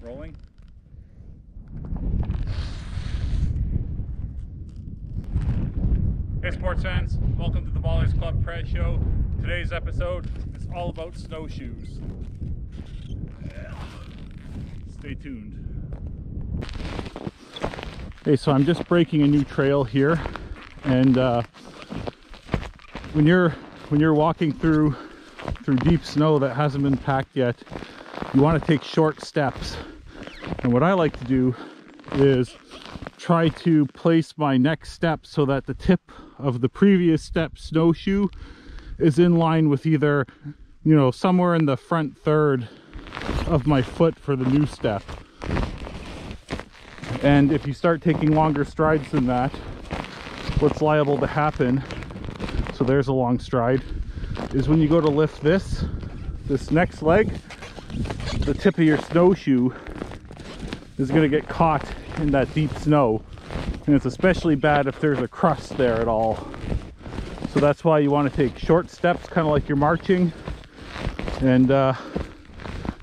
Rolling. Hey sports fans, welcome to the Ballers Club Press Show. Today's episode is all about snowshoes. Stay tuned. Okay, so I'm just breaking a new trail here, and when you're walking through deep snow that hasn't been packed yet, you want to take short steps. And what I like to do is try to place my next step so that the tip of the previous step snowshoe is in line with either, you know, somewhere in the front third of my foot for the new step. And if you start taking longer strides than that, what's liable to happen, so there's a long stride, is when you go to lift this next leg, the tip of your snowshoe is going to get caught in that deep snow, and it's especially bad if there's a crust there at all. So that's why you want to take short steps, kind of like you're marching, and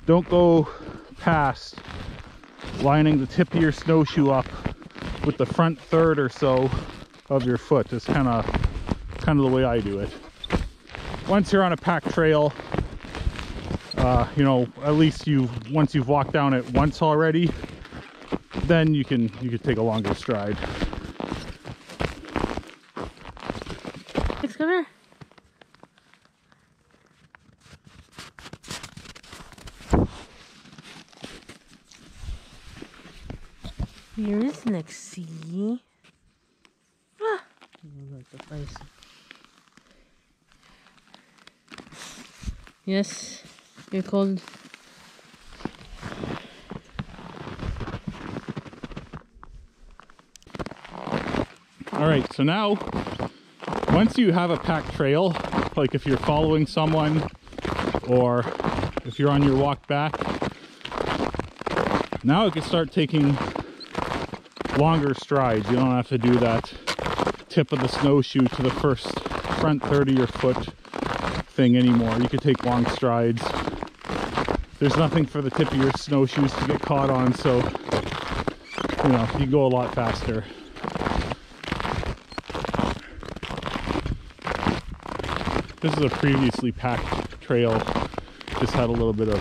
don't go past lining the tip of your snowshoe up with the front third or so of your foot. It's kind of the way I do it. Once you're on a packed trail, you know, at least once you've walked down it once already, then you can take a longer stride. Let's come here. Here is next sea. Ah, like the place. Yes, you're cold. All right, so now once you have a packed trail, like if you're following someone or if you're on your walk back, now you can start taking longer strides. You don't have to do that tip of the snowshoe to the front third of your foot thing anymore. You can take long strides. There's nothing for the tip of your snowshoes to get caught on, so you know, you go a lot faster. This is a previously packed trail, just had a little bit of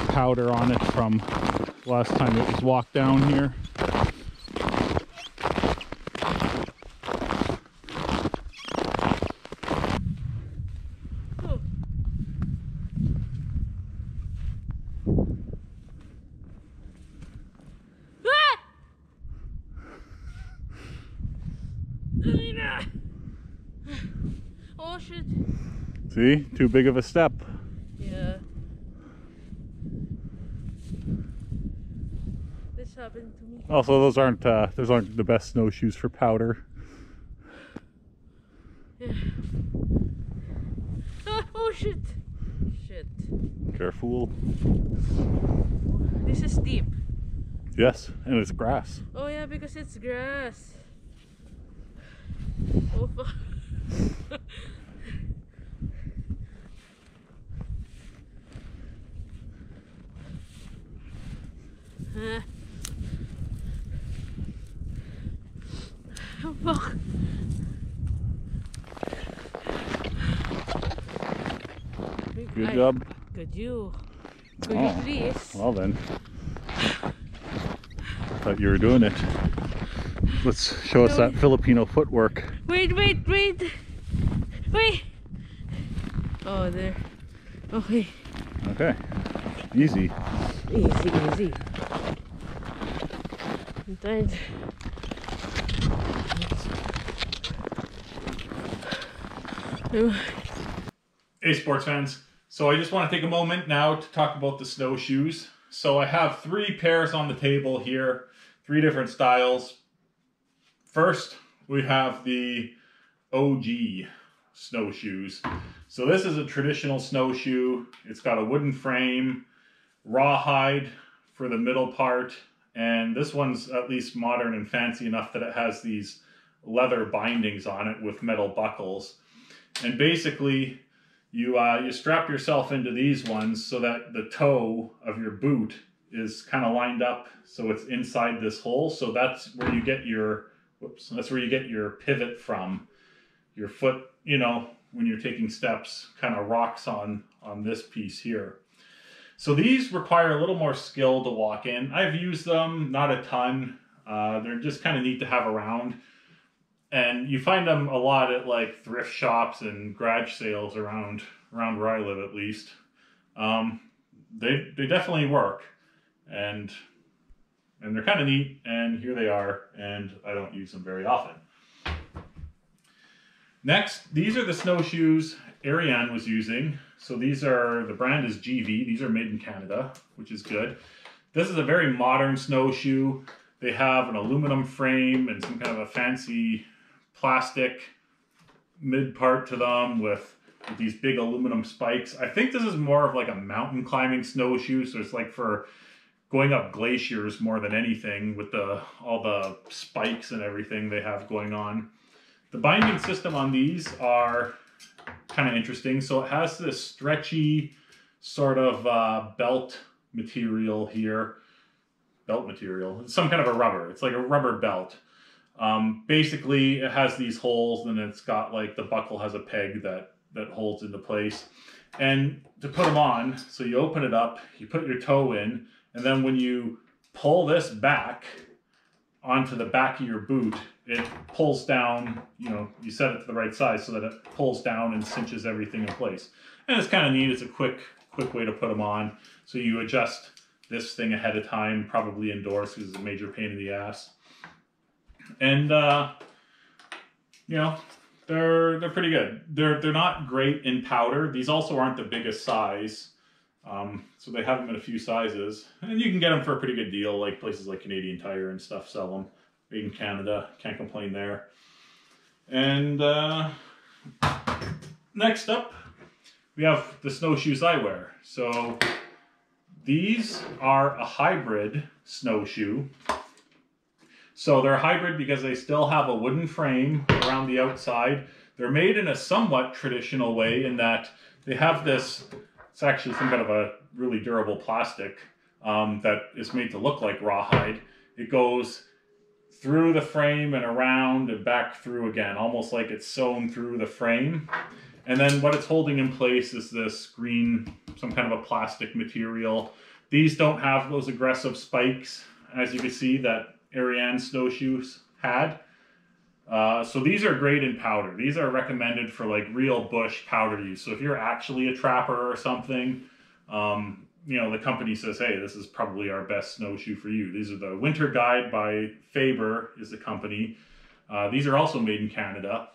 powder on it from last time it was walked down here. Oh shit. See? Too big of a step. Yeah. This happened to me. Also, those aren't the best snowshoes for powder. Yeah. Oh shit. Shit. Careful. This is deep. Yes, and it's grass. Oh yeah, because it's grass. Oh fuck. Oh fuck. Good job. Could you please? Well then. Thought you were doing it. Let's show us that Filipino footwork. Wait. Oh, there. Okay. Okay. Easy. Easy. I'm tired. Hey sports fans. So I just want to take a moment now to talk about the snowshoes. So I have 3 pairs on the table here, 3 different styles. First, we have the OG snowshoes. So this is a traditional snowshoe. It's got a wooden frame, rawhide for the middle part, and this one's at least modern and fancy enough that it has these leather bindings on it with metal buckles. And basically, you strap yourself into these ones so that the toe of your boot is kind of lined up so it's inside this hole. So that's where you get your, that's where you get your pivot from. Your foot, you know, when you're taking steps, kind of rocks on this piece here. So these require a little more skill to walk in. I've used them, not a ton. They're just kind of neat to have around. And you find them a lot at like thrift shops and garage sales around where I live, at least. They definitely work, and they're kind of neat, and here they are, and I don't use them very often. Next, these are the snowshoes Ariane was using. So these are, the brand is GV. These are made in Canada, which is good. This is a very modern snowshoe. They have an aluminum frame and some kind of a fancy plastic mid part to them with these big aluminum spikes. I think this is more of like a mountain climbing snowshoe. So it's like for going up glaciers more than anything, with all the spikes and everything they have going on. The binding system on these are kind of interesting. So it has this stretchy sort of belt material here. Belt material. It's some kind of a rubber. It's like a rubber belt. Basically, it has these holes, and it's got like the buckle has a peg that holds into place. And to put them on, so you open it up, you put your toe in, and then when you pull this back onto the back of your boot, it pulls down, you know, you set it to the right size so that it pulls down and cinches everything in place. And it's kind of neat. It's a quick way to put them on. So you adjust this thing ahead of time, probably indoors, because it's a major pain in the ass. And, you know, they're pretty good. They're not great in powder. These also aren't the biggest size. So they have them in a few sizes, and you can get them for a pretty good deal. Like places like Canadian Tire and stuff sell them. Made in Canada, can't complain there. And next up, we have the snowshoes I wear. So these are a hybrid snowshoe. So they're a hybrid because they still have a wooden frame around the outside. They're made in a somewhat traditional way in that they have this, it's actually some kind of a really durable plastic that is made to look like rawhide. It goes through the frame and around and back through again, almost like it's sewn through the frame. And then what it's holding in place is this green, some kind of a plastic material. These don't have those aggressive spikes, as you can see, that Ariane snowshoes had. So these are great in powder. These are recommended for like real bush powder use. So if you're actually a trapper or something, you know, the company says, hey, this is probably our best snowshoe for you. These are the Winter Guide by Faber is the company. These are also made in Canada.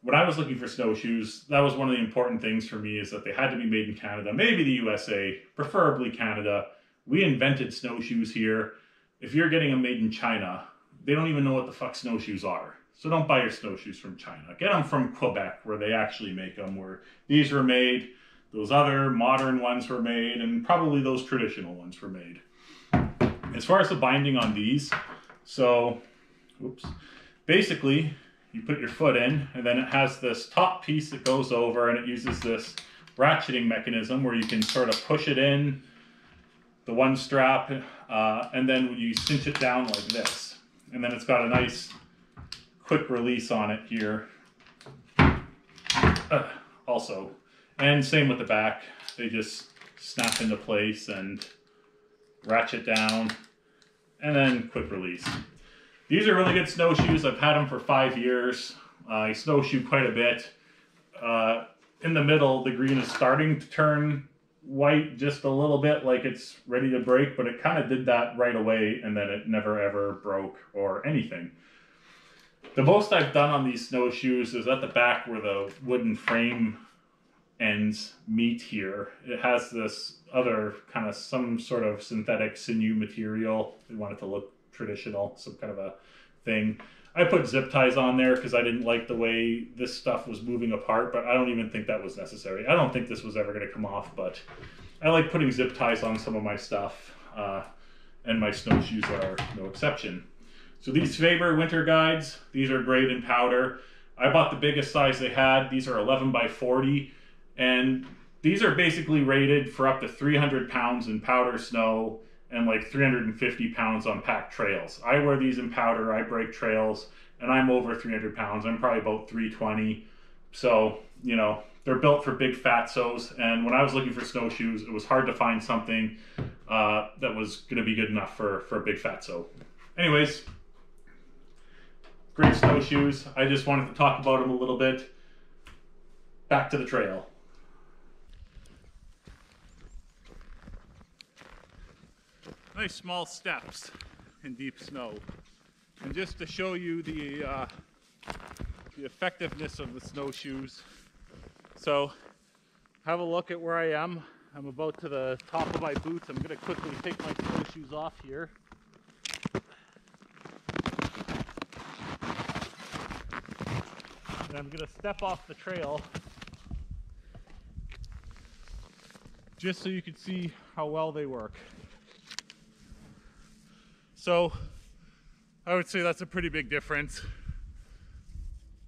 When I was looking for snowshoes, that was one of the important things for me, is that they had to be made in Canada, maybe the USA, preferably Canada. We invented snowshoes here. If you're getting them made in China, they don't even know what the fuck snowshoes are. So don't buy your snowshoes from China. Get them from Quebec, where they actually make them, where these were made, those other modern ones were made, and probably those traditional ones were made. As far as the binding on these, so, oops, basically, you put your foot in, and then it has this top piece that goes over, and it uses this ratcheting mechanism where you can sort of push it in, the one strap, and then you cinch it down like this. And then it's got a nice quick release on it here also. And same with the back. They just snap into place and ratchet down, and then quick release. These are really good snowshoes. I've had them for 5 years. I snowshoe quite a bit. In the middle, the green is starting to turn white just a little bit, like it's ready to break, but it kind of did that right away, and then it never ever broke or anything. The most I've done on these snowshoes is at the back where the wooden frame ends meet here. It has this other kind of some sort of synthetic sinew material. They want it to look traditional, some kind of a thing. I put zip ties on there because I didn't like the way this stuff was moving apart, but I don't even think that was necessary. I don't think this was ever going to come off, but I like putting zip ties on some of my stuff, and my snowshoes are no exception. So these Faber Winter Guides, these are great in powder. I bought the biggest size they had. These are 11 by 40, and these are basically rated for up to 300 pounds in powder snow, and like 350 pounds on packed trails. I wear these in powder, I break trails, and I'm over 300 pounds. I'm probably about 320. So, you know, they're built for big fatsos. And when I was looking for snowshoes, it was hard to find something that was gonna be good enough for a big fatso. Anyways, great snowshoes. I just wanted to talk about them a little bit. Back to the trail. Nice small steps in deep snow. And just to show you the effectiveness of the snowshoes. So have a look at where I am. I'm about to the top of my boots. I'm gonna quickly take my snowshoes off here. And I'm gonna step off the trail just so you can see how well they work. So I would say that's a pretty big difference.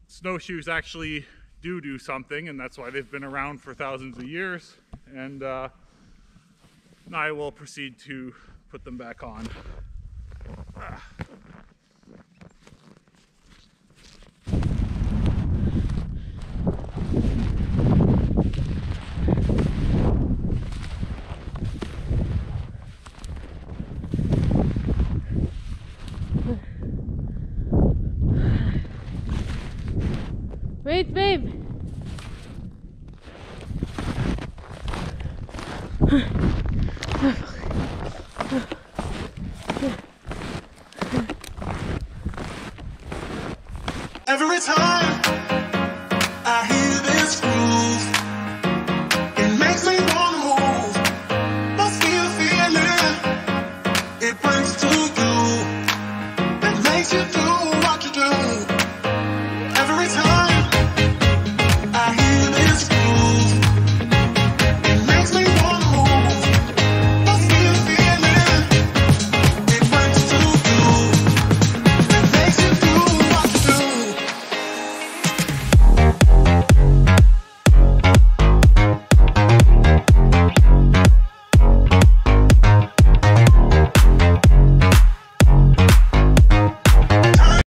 Snowshoes actually do something, and that's why they've been around for thousands of years. And I will proceed to put them back on. Wait, babe. Every time I hear this groove, it makes me wanna move. I feel feeling it.